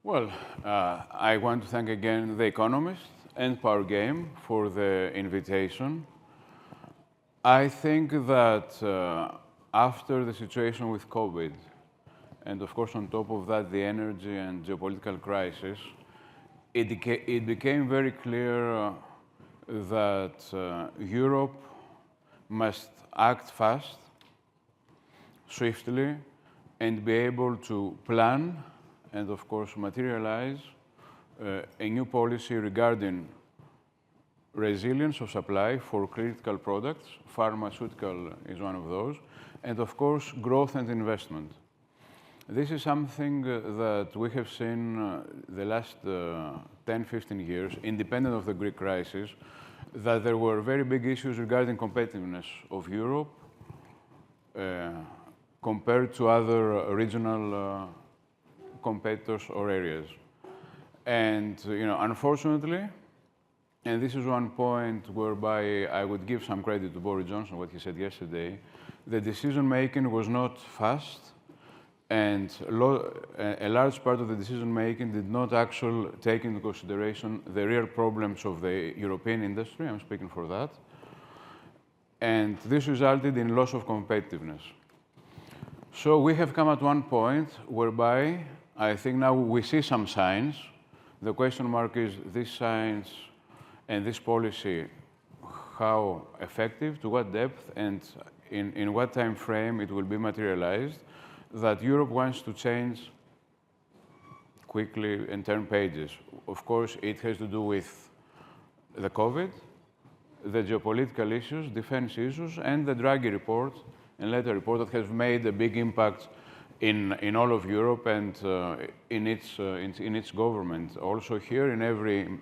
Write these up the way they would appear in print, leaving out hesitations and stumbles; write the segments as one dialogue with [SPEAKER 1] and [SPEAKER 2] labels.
[SPEAKER 1] Well, I want to thank again The Economist and Power Game for the invitation. I think that after the situation with COVID, and of course on top of that the energy and geopolitical crisis, it became very clear that Europe must act fast, swiftly, and be able to plan and of course materialize a new policy regarding resilience of supply for critical products. Pharmaceutical is one of those, and of course growth and investment. This is something that we have seen the last 10, 15 years, independent of the Greek crisis, that there were very big issues regarding competitiveness of Europe compared to other regional competitors or areas. And, unfortunately, and this is one point whereby I would give some credit to Boris Johnson, what he said yesterday, the decision-making was not fast, and a large part of the decision-making did not actually take into consideration the real problems of the European industry, I'm speaking for that, and this resulted in loss of competitiveness. So we have come at one point whereby I think now we see some signs. The question mark is this signs and this policy, how effective, to what depth, and in what time frame it will be materialized, that Europe wants to change quickly and turn pages. Of course, it has to do with the COVID, the geopolitical issues, defense issues, and the Draghi report and later report that has made a big impact in all of Europe and in its government. Also here, in every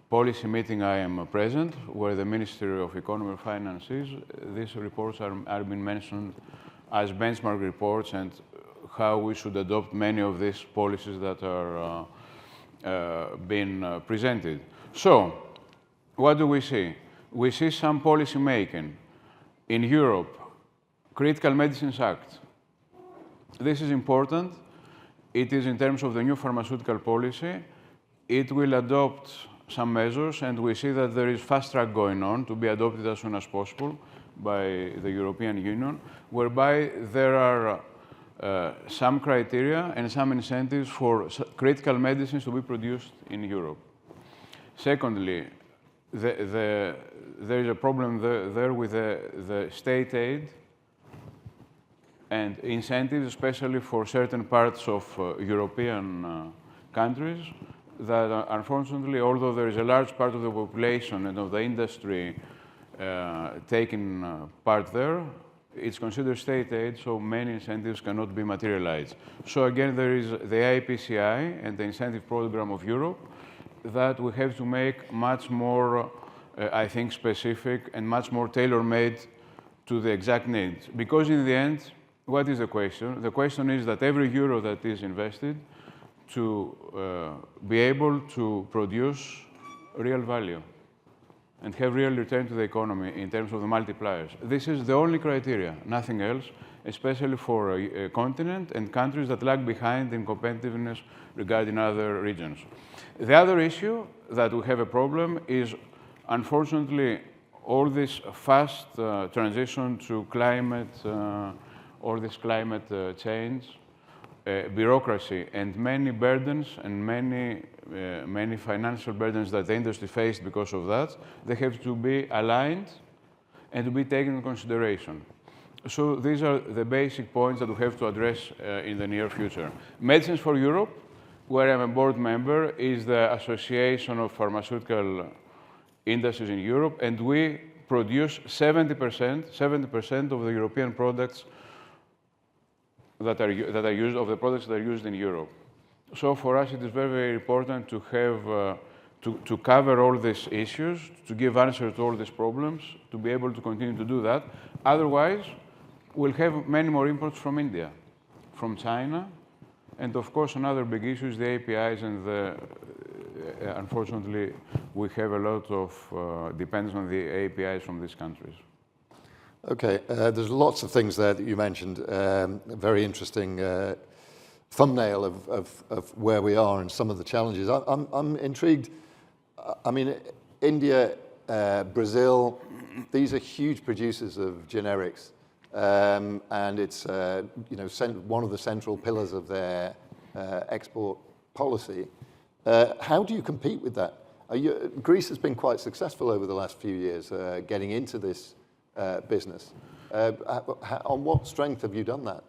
[SPEAKER 1] policy meeting I am present, where the Ministry of Economy and Finance is, these reports are being mentioned as benchmark reports and how we should adopt many of these policies that are being presented. So, what do we see? We see some policy making. In Europe, Critical Medicines Act. This is important. It is in terms of the new pharmaceutical policy. It will adopt some measures, and we see that there is fast track going on to be adopted as soon as possible by the European Union, whereby there are some criteria and some incentives for critical medicines to be produced in Europe. Secondly, there is a problem there with the state aid and incentives, especially for certain parts of European countries, that unfortunately, although there is a large part of the population and of the industry taking part there, it's considered state aid, so many incentives cannot be materialized. So again, there is the IPCI and the incentive program of Europe that we have to make much more, I think, specific and much more tailor-made to the exact needs. Because in the end, what is the question? The question is that every euro that is invested to be able to produce real value and have real return to the economy in terms of the multipliers. This is the only criteria, nothing else, especially for a continent and countries that lag behind in competitiveness regarding other regions. The other issue that we have a problem is, unfortunately, all this fast transition to climate, all this climate change, bureaucracy, and many burdens and many financial burdens that the industry faced because of that, they have to be aligned and to be taken into consideration. So these are the basic points that we have to address in the near future. Medicines for Europe, where I'm a board member, is the Association of Pharmaceutical Industries in Europe, and we produce 70% of the European products that are used, of the products that are used in Europe. So for us, it is very, very important to have, to cover all these issues, to give answers to all these problems, to be able to continue to do that. Otherwise, we'll have many more imports from India, from China, and of course, another big issue is the APIs and unfortunately, we have a lot of dependence on the APIs from these countries.
[SPEAKER 2] Okay, there's lots of things there that you mentioned, very interesting thumbnail of where we are and some of the challenges. I'm intrigued. I mean, India, Brazil, these are huge producers of generics, and it's one of the central pillars of their export policy. How do you compete with that? Greece has been quite successful over the last few years getting into this business. On what strength have you done that?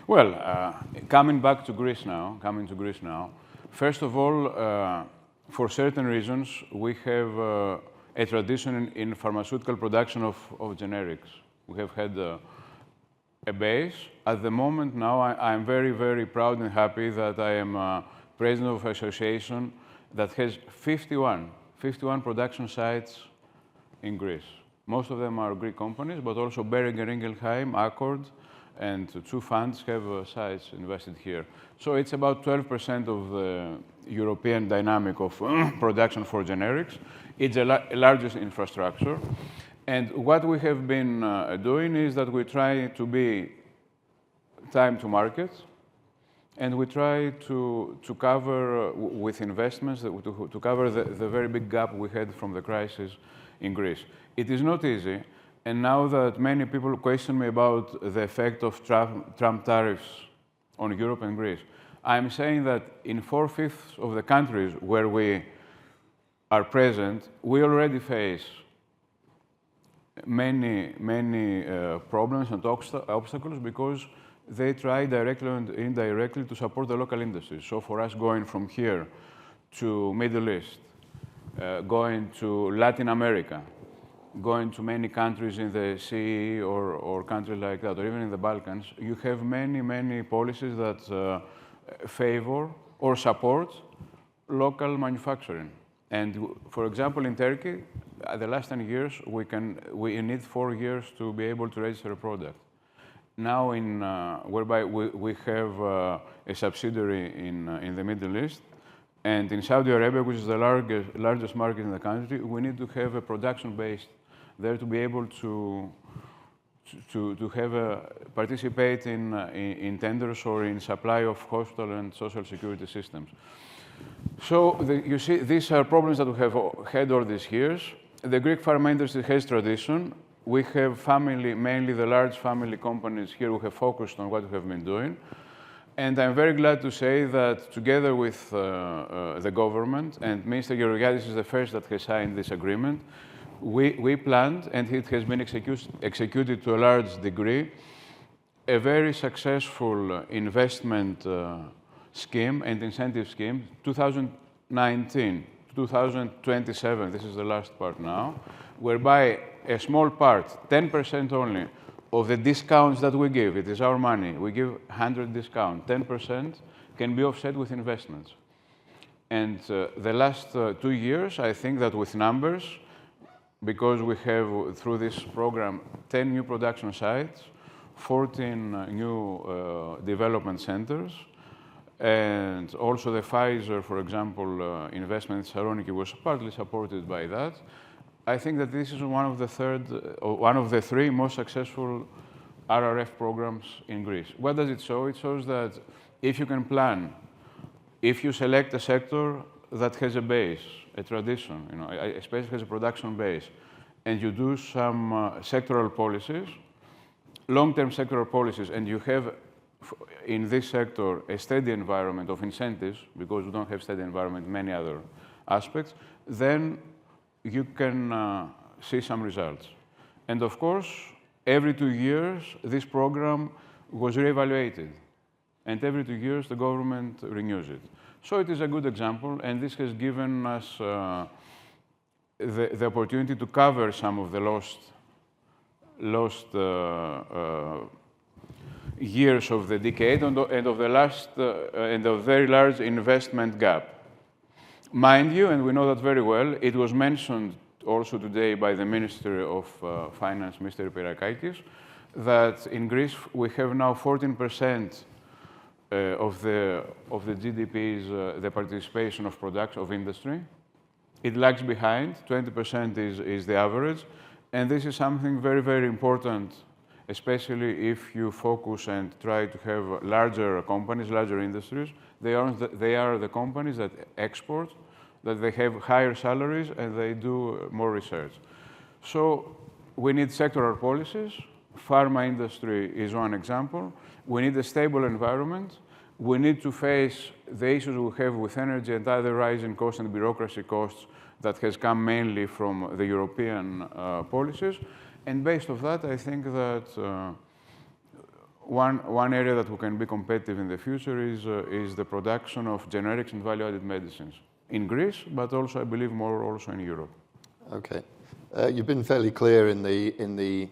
[SPEAKER 1] Well, coming to Greece now, first of all, for certain reasons, we have a tradition in pharmaceutical production of generics. We have had a base. At the moment now, I'm very, very proud and happy that I am president of an association that has 51 production sites in Greece. Most of them are Greek companies, but also Boehringer Ingelheim, Accord, and two funds have sites invested here. So it's about 12% of the European dynamic of production for generics. It's the largest infrastructure. And what we have been doing is that we try to be time to market, and we try to cover with investments, to cover the very big gap we had from the crisis in Greece. It is not easy, and now that many people question me about the effect of Trump tariffs on Europe and Greece, I'm saying that in 4/5 of the countries where we are present, we already face many problems and obstacles because they try directly and indirectly to support the local industries. So for us, going from here to Middle East, going to Latin America, going to many countries in the CE or countries like that, or even in the Balkans, you have many policies that favor or support local manufacturing. And for example, in Turkey, the last 10 years, we need 4 years to be able to register a product. Now, whereby we have a subsidiary in the Middle East, and in Saudi Arabia, which is the largest market in the country, we need to have a production base there to be able to participate in tenders or in supply of hospital and social security systems. So you see, these are problems that we have had all these years. The Greek pharma industry has tradition. We have mainly the large family companies here who have focused on what we have been doing. And I'm very glad to say that together with the government, and Minister Georgiadis is the first that has signed this agreement, we planned, and it has been executed to a large degree, a very successful investment scheme and incentive scheme, 2019, 2027, this is the last part now, whereby a small part, 10% only, of the discounts that we give, it is our money, we give 100 discount, 10% can be offset with investments. And the last 2 years, I think that with numbers, because we have, through this program, 10 new production sites, 14 new development centers, and also the Pfizer, for example, investment in Thessaloniki was partly supported by that. I think that this is one of the 3 most successful RRF programs in Greece. What does it show? It shows that if you can plan, if you select a sector that has a base, a tradition, especially has a production base, and you do some sectoral policies, long-term sectoral policies, and you have in this sector a steady environment of incentives, because we don't have steady environment in many other aspects, then you can see some results. And of course, every 2 years, this program was reevaluated. And every 2 years, the government renews it. So it is a good example, and this has given us the opportunity to cover some of the lost years of the decade and of the last and a very large investment gap. Mind you, and we know that very well, it was mentioned also today by the Minister of Finance, Mr. Pirakakis, that in Greece we have now 14% of the GDP is the participation of production of industry. It lags behind, 20% is the average, and this is something very, very important especially if you focus and try to have larger companies, larger industries. They are the companies that export, that they have higher salaries, and they do more research. So we need sectoral policies. Pharma industry is one example. We need a stable environment. We need to face the issues we have with energy and other rising costs and bureaucracy costs that has come mainly from the European policies. And based on that, I think that one area that we can be competitive in the future is the production of generics and value-added medicines in Greece, but also, I believe, more also in Europe.
[SPEAKER 2] Okay. You've been fairly clear in the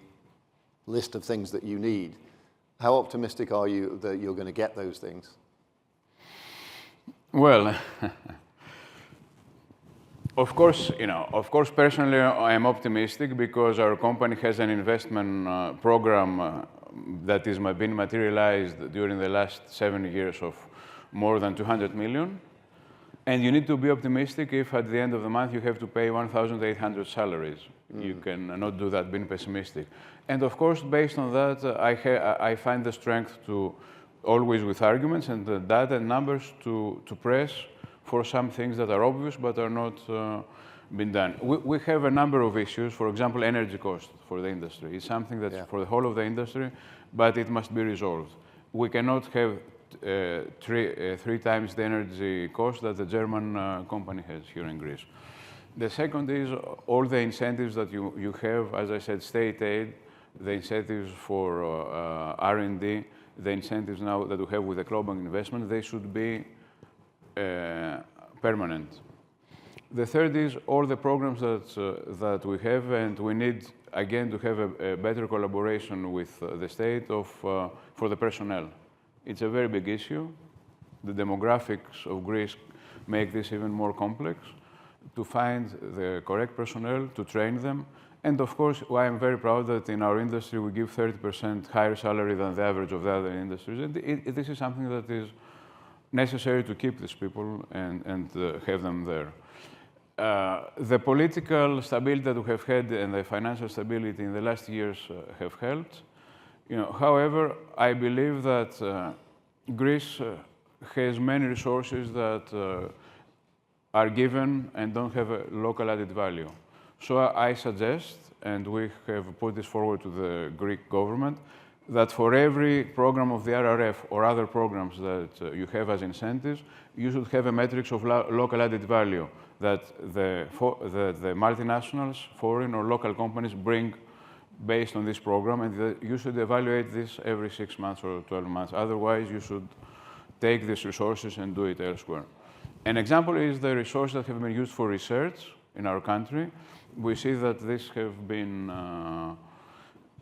[SPEAKER 2] list of things that you need. How optimistic are you that you're going to get those things?
[SPEAKER 1] Well, of course, personally, I am optimistic because our company has an investment program that is been materialized during the last 7 years of more than 200 million. And you need to be optimistic if at the end of the month you have to pay 1,800 salaries. You cannot do that being pessimistic. And of course, based on that, I find the strength to always with arguments and the data and numbers to press for some things that are obvious but are not been done. We have a number of issues, for example, energy cost for the industry. It's something that's for the whole of the industry, but it must be resolved. We cannot have three times the energy cost that the German company has here in Greece. The second is all the incentives that you have, as I said, state aid, the incentives for R&D, the incentives now that we have with the global investment, they should be permanent. The third is all the programs that we have, and we need, again, to have a better collaboration with the state for the personnel. It's a very big issue. The demographics of Greece make this even more complex. To find the correct personnel, to train them. And of course, I am very proud that in our industry we give 30% higher salary than the average of the other industries. And this is something that is necessary to keep these people and have them there. The political stability that we have had and the financial stability in the last years have helped. However, I believe that Greece has many resources that are given and don't have a local added value. So I suggest, and we have put this forward to the Greek government, that for every program of the RRF or other programs that you have as incentives, you should have a matrix of local added value that the multinationals, foreign or local companies bring based on this program, and you should evaluate this every 6 months or 12 months. Otherwise, you should take these resources and do it elsewhere. An example is the resources that have been used for research in our country. We see that this have been,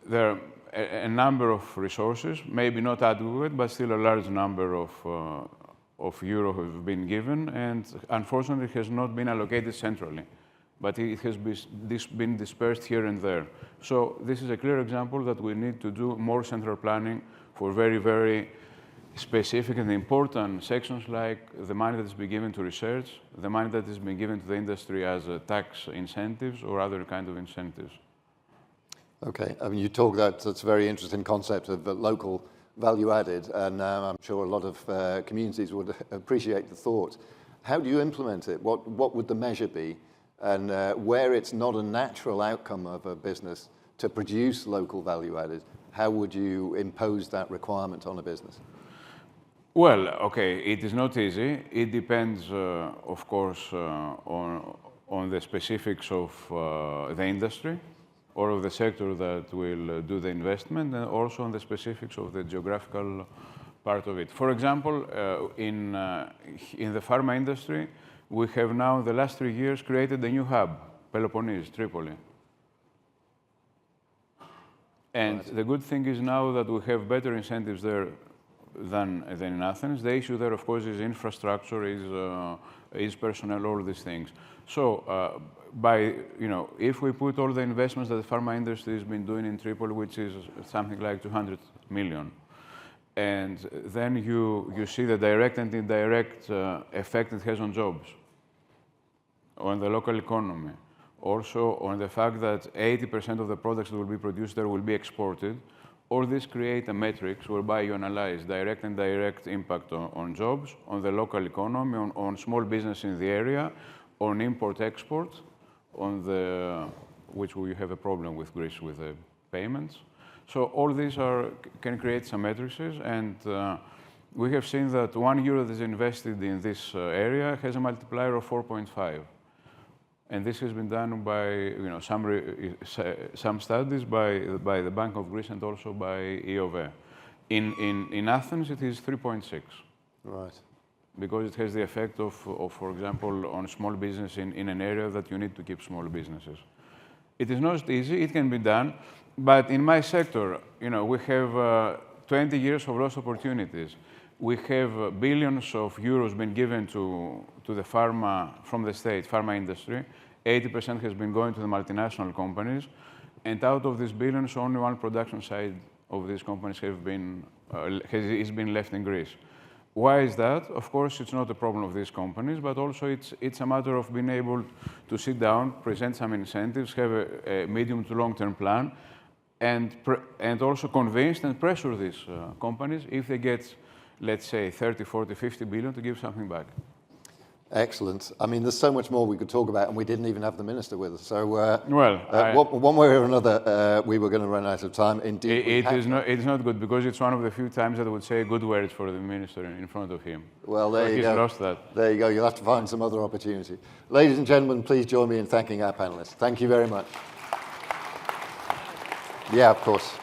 [SPEAKER 1] there are a number of resources, maybe not adequate, but still a large number of euro have been given, and unfortunately it has not been allocated centrally, but it has been dispersed here and there. So this is a clear example that we need to do more central planning for very, very specific and important sections like the money that is being given to research, the money that is being given to the industry as tax incentives or other kind of incentives.
[SPEAKER 2] Okay, I mean, you talk that's a very interesting concept of local value added, and I'm sure a lot of communities would appreciate the thought. How do you implement it? What would the measure be? And where it's not a natural outcome of a business to produce local value added, how would you impose that requirement on a business?
[SPEAKER 1] Well, okay, it is not easy. It depends, of course, on the specifics of the industry or of the sector that will do the investment, and also on the specifics of the geographical part of it. For example, in the pharma industry, we have now, in the last 3 years, created a new hub, Peloponnese, Tripoli. And the good thing is now that we have better incentives there than in Athens. The issue there, of course, is infrastructure, is personnel, all these things. So, if we put all the investments that the pharma industry has been doing in Tripoli, which is something like 200 million, and then you see the direct and indirect effect it has on jobs, on the local economy, also on the fact that 80% of the products that will be produced there will be exported. all these create a metrics whereby you analyze direct and indirect impact on jobs, on the local economy, on small business in the area, on import-export, which we have a problem with Greece with the payments. So all these can create some matrices, and we have seen that €1 that is invested in this area has a multiplier of 4.5. And this has been done by some studies by the Bank of Greece and also by EOV. In Athens, it is 3.6.
[SPEAKER 2] Right.
[SPEAKER 1] Because it has the effect of, for example, on small business in an area that you need to keep small businesses. It is not easy. It can be done. But in my sector, we have 20 years of lost opportunities. We have billions of euros been given to the from the state, pharma industry. 80% has been going to the multinational companies. And out of these billions, only one production side of these companies has been left in Greece. Why is that? Of course, it's not a problem of these companies, but also it's a matter of being able to sit down, present some incentives, have a medium to long-term plan, and also convince and pressure these companies if they get, let's say, 30, 40, 50 billion to give something back.
[SPEAKER 2] Excellent. I mean, there's so much more we could talk about, and we didn't even have the minister with us. So, one way or another, we were going to run out of time. Indeed,
[SPEAKER 1] it is not good because it's one of the few times that I would say good words for the minister in front of him.
[SPEAKER 2] Well, there you go.
[SPEAKER 1] He's lost that.
[SPEAKER 2] There you go. You'll have to find some other opportunity. Ladies and gentlemen, please join me in thanking our panelists. Thank you very much. Yeah, of course.